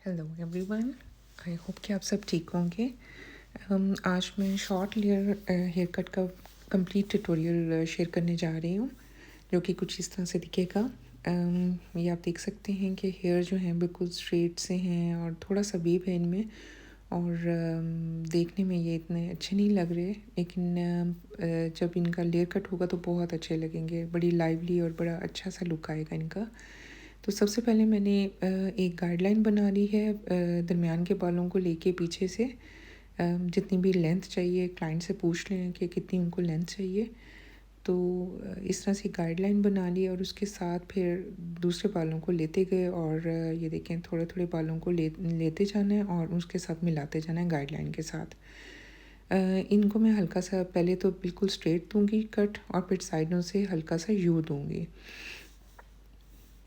Hello everyone, I hope कि आप सब ठीक होंगे। आज मैं शॉर्ट लेयर हेयर कट का कंप्लीट ट्यूटोरियल शेयर करने जा रही हूँ, जो कि कुछ इस तरह से दिखेगा। ये आप देख सकते हैं कि हेयर जो हैं बिल्कुल स्ट्रेट से हैं और थोड़ा सा वेव है इनमें, और देखने में ये इतने अच्छे नहीं लग रहे, लेकिन जब इनका लेयर कट होगा तो बहुत अच्छे लगेंगे। बड़ी लाइवली और बड़ा अच्छा सा लुक आएगा इनका। तो सबसे पहले मैंने एक गाइडलाइन बना ली है दरमियान के बालों को लेके पीछे से। जितनी भी लेंथ चाहिए क्लाइंट से पूछ लें कि कितनी उनको लेंथ चाहिए। तो इस तरह से गाइडलाइन बना ली और उसके साथ फिर दूसरे बालों को लेते गए, और ये देखें थोड़े थोड़े बालों को लेते जाना है और उसके साथ मिलाते जाना है गाइडलाइन के साथ। इनको मैं हल्का सा पहले तो बिल्कुल स्ट्रेट दूंगी कट, और फिर साइडों से हल्का सा यू दूंगी।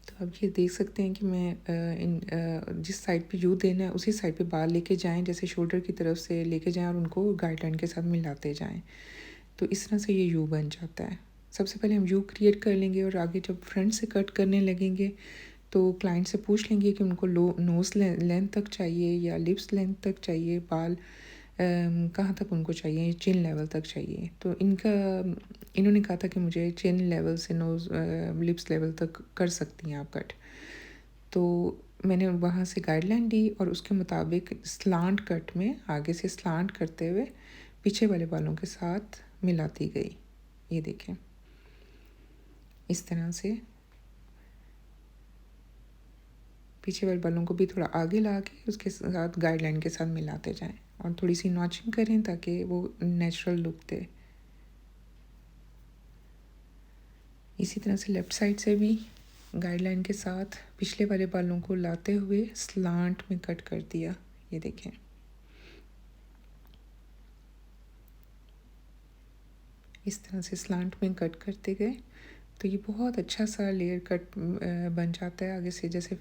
तो अब ये देख सकते हैं कि मैं जिस साइड पे यू देना है उसी साइड पे बाल लेके जाएं, जैसे शोल्डर की तरफ से लेके जाएं और उनको गाइडलाइन के साथ मिलाते जाएं। तो इस तरह से ये यू बन जाता है। सबसे पहले हम यू क्रिएट कर लेंगे, और आगे जब फ्रंट से कट करने लगेंगे तो क्लाइंट से पूछ लेंगे कि उनको नोज़ लेंथ तक चाहिए या लिप्स लेंथ तक चाहिए बाल, कहाँ तक उनको चाहिए, चिन लेवल तक चाहिए। तो इन्होंने कहा था कि मुझे चिन लेवल से नोज़ लिप्स लेवल तक कर सकती हैं आप कट। तो मैंने वहाँ से गाइडलाइन दी और उसके मुताबिक स्लांट कट में आगे से स्लांट करते हुए पीछे वाले बालों के साथ मिलाती गई। ये देखें इस तरह से पीछे वाले बालों को भी थोड़ा आगे ला के उसके साथ गाइडलाइन के साथ मिलाते जाएं, और थोड़ी सी नॉचिंग करें ताकि वो नेचुरल लुक दे। इसी तरह से लेफ़्ट साइड से भी गाइडलाइन के साथ पिछले वाले बालों को लाते हुए स्लांट में कट कर दिया। ये देखें इस तरह से स्लांट में कट करते गए तो ये बहुत अच्छा सा लेयर कट बन जाता है आगे से। जैसे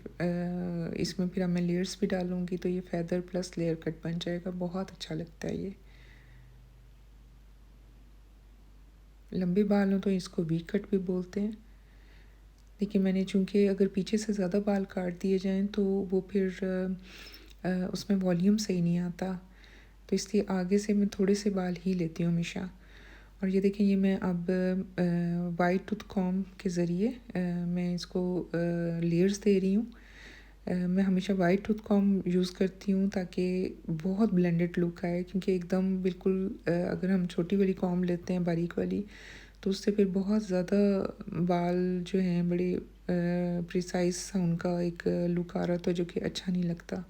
इसमें फिर अब मैं लेयर्स भी डालूँगी तो ये फेदर प्लस लेयर कट बन जाएगा, बहुत अच्छा लगता है ये। लंबे बाल हों तो इसको वी कट भी बोलते हैं, लेकिन मैंने चूँकि अगर पीछे से ज़्यादा बाल काट दिए जाएँ तो वो फिर उसमें वॉल्यूम सही नहीं आता, तो इसलिए आगे से मैं थोड़े से बाल ही लेती हूँ हमेशा। और ये देखें ये मैं अब वाइट टूथ कॉम्ब के ज़रिए मैं इसको लेयर्स दे रही हूँ। मैं हमेशा वाइट टूथ कॉम्ब यूज़ करती हूँ ताकि बहुत ब्लेंडेड लुक आए, क्योंकि एकदम बिल्कुल अगर हम छोटी वाली कॉम्ब लेते हैं बारीक वाली तो उससे फिर बहुत ज़्यादा बाल जो हैं बड़े प्रिसाइज सा उनका एक लुक आ रहा था जो कि अच्छा नहीं लगता।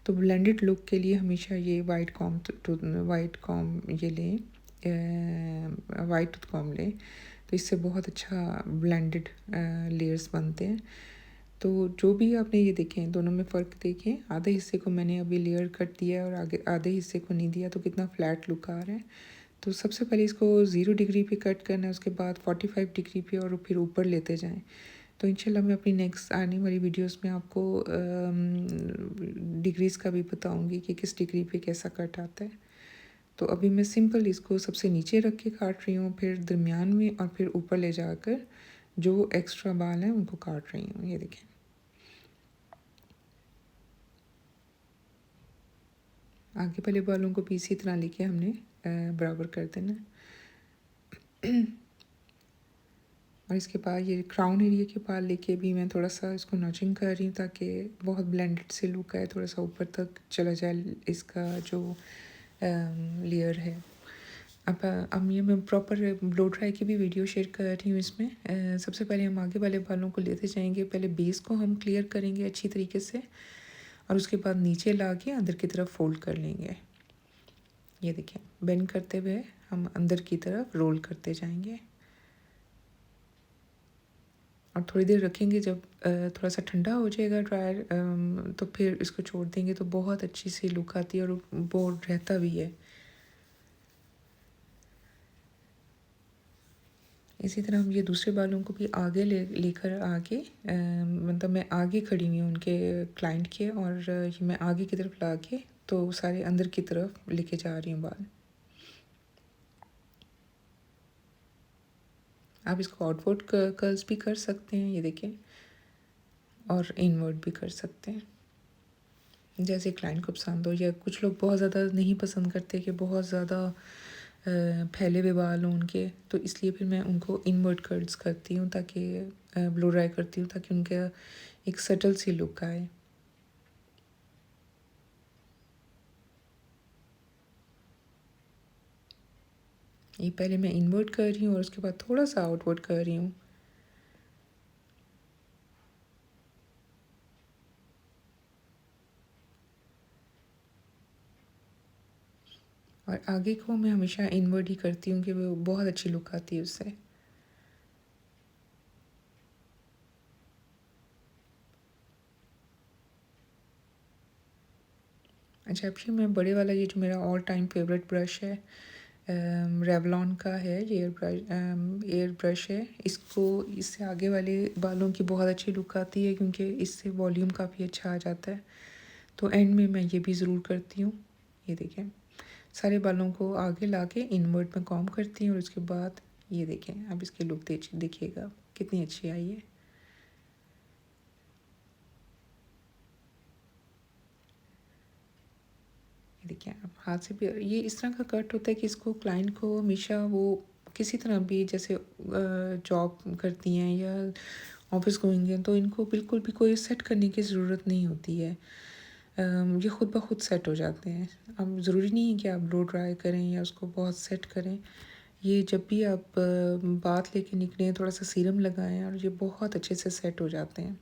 तो ब्लेंडेड लुक के लिए हमेशा ये वाइट कॉम्ब ये लें, वाइट टूथ कॉम्ब लें, तो इससे बहुत अच्छा ब्लेंडेड लेयर्स बनते हैं। तो जो भी आपने ये देखें दोनों में फ़र्क देखें, आधे हिस्से को मैंने अभी लेयर कट दिया है और आगे आधे हिस्से को नहीं दिया, तो कितना फ्लैट लुक आ रहा है। तो सबसे पहले इसको 0 डिग्री पे कट करना है, उसके बाद 45 डिग्री पे, और फिर ऊपर लेते जाएं। तो इंशाल्लाह मैं अपनी नेक्स्ट आने वाली वीडियोस में आपको डिग्रीज़ का भी बताऊंगी कि किस डिग्री पे कैसा कट आता है। तो अभी मैं सिंपल इसको सबसे नीचे रख के काट रही हूँ, फिर दरमियान में, और फिर ऊपर ले जाकर जो एक्स्ट्रा बाल हैं उनको काट रही हूँ। ये देखें आगे वाले बालों को भी इसी तरह लेके हमने बराबर कर देना। और इसके बाद ये क्राउन एरिया के बाल लेके भी मैं थोड़ा सा इसको नॉचिंग कर रही हूँ ताकि बहुत ब्लेंडेड से लुक आए, थोड़ा सा ऊपर तक चला जाए इसका जो लेयर है। अब ये मैं प्रॉपर ब्लो ड्राई की भी वीडियो शेयर कर रही हूँ इसमें। सबसे पहले हम आगे वाले बालों को लेते जाएंगे, पहले बेस को हम क्लियर करेंगे अच्छी तरीके से, और उसके बाद नीचे ला के अंदर की तरफ फोल्ड कर लेंगे। ये देखें बेंड करते हुए हम अंदर की तरफ रोल करते जाएंगे, और थोड़ी देर रखेंगे। जब थोड़ा सा ठंडा हो जाएगा ड्रायर, तो फिर इसको छोड़ देंगे तो बहुत अच्छी सी लुक आती है और वो रहता भी है। इसी तरह हम ये दूसरे बालों को भी आगे लेकर आगे, मतलब मैं आगे खड़ी हुई हूँ उनके क्लाइंट के, और ये मैं आगे की तरफ ला के तो सारे अंदर की तरफ लेके जा रही हूँ बाल। आप इसको आउटवर्ड कर्ल्स भी कर सकते हैं, ये देखें, और इनवर्ड भी कर सकते हैं। जैसे क्लाइंट को पसंद हो, या कुछ लोग बहुत ज़्यादा नहीं पसंद करते कि बहुत ज़्यादा फैले हुए बाल हों उनके, तो इसलिए फिर मैं उनको इनवर्ट कर्ल्स करती हूँ, ताकि ब्लो ड्राई करती हूँ, ताकि उनका एक सटल सी लुक आए। ये पहले मैं इनवर्ट कर रही हूँ और उसके बाद थोड़ा सा आउटवर्ड कर रही हूँ। और आगे को मैं हमेशा इनवर्ट ही करती हूँ कि वो बहुत अच्छी लुक आती है उससे। अच्छा, अभी मैं बड़े वाला, ये जो मेरा ऑल टाइम फेवरेट ब्रश है, रेवलॉन का है, ये एयर ब्रश है। इसको, इससे आगे वाले बालों की बहुत अच्छी लुक आती है, क्योंकि इससे वॉल्यूम काफ़ी अच्छा आ जाता है। तो एंड में मैं ये भी ज़रूर करती हूँ। ये देखें, सारे बालों को आगे ला के इनवर्ट में कॉम्ब करती हूँ, और उसके बाद ये देखें, अब इसकी लुक देखिएगा कितनी अच्छी आई है। देखिए, आप हाथ से भी, ये इस तरह का कट होता है कि इसको क्लाइंट को हमेशा वो किसी तरह भी, जैसे जॉब करती हैं या ऑफिस गोइंग हैं, तो इनको बिल्कुल भी कोई सेट करने की ज़रूरत नहीं होती है। ये खुद ब खुद सेट हो जाते हैं। अब ज़रूरी नहीं है कि आप ब्लो ड्राई करें या उसको बहुत सेट करें। ये जब भी आप बाथ लेके निकलें, थोड़ा सा सीरम लगाएं और ये बहुत अच्छे से सेट हो जाते हैं।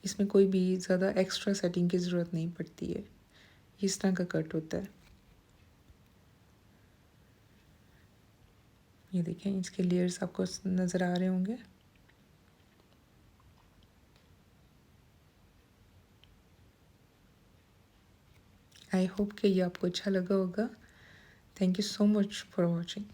इसमें कोई भी ज़्यादा एक्स्ट्रा सेटिंग की ज़रूरत नहीं पड़ती है। इस तरह का कट होता है। ये देखें, इसके लेयर्स आपको नज़र आ रहे होंगे। आई होप कि ये आपको अच्छा लगा होगा। Thank you so much for watching.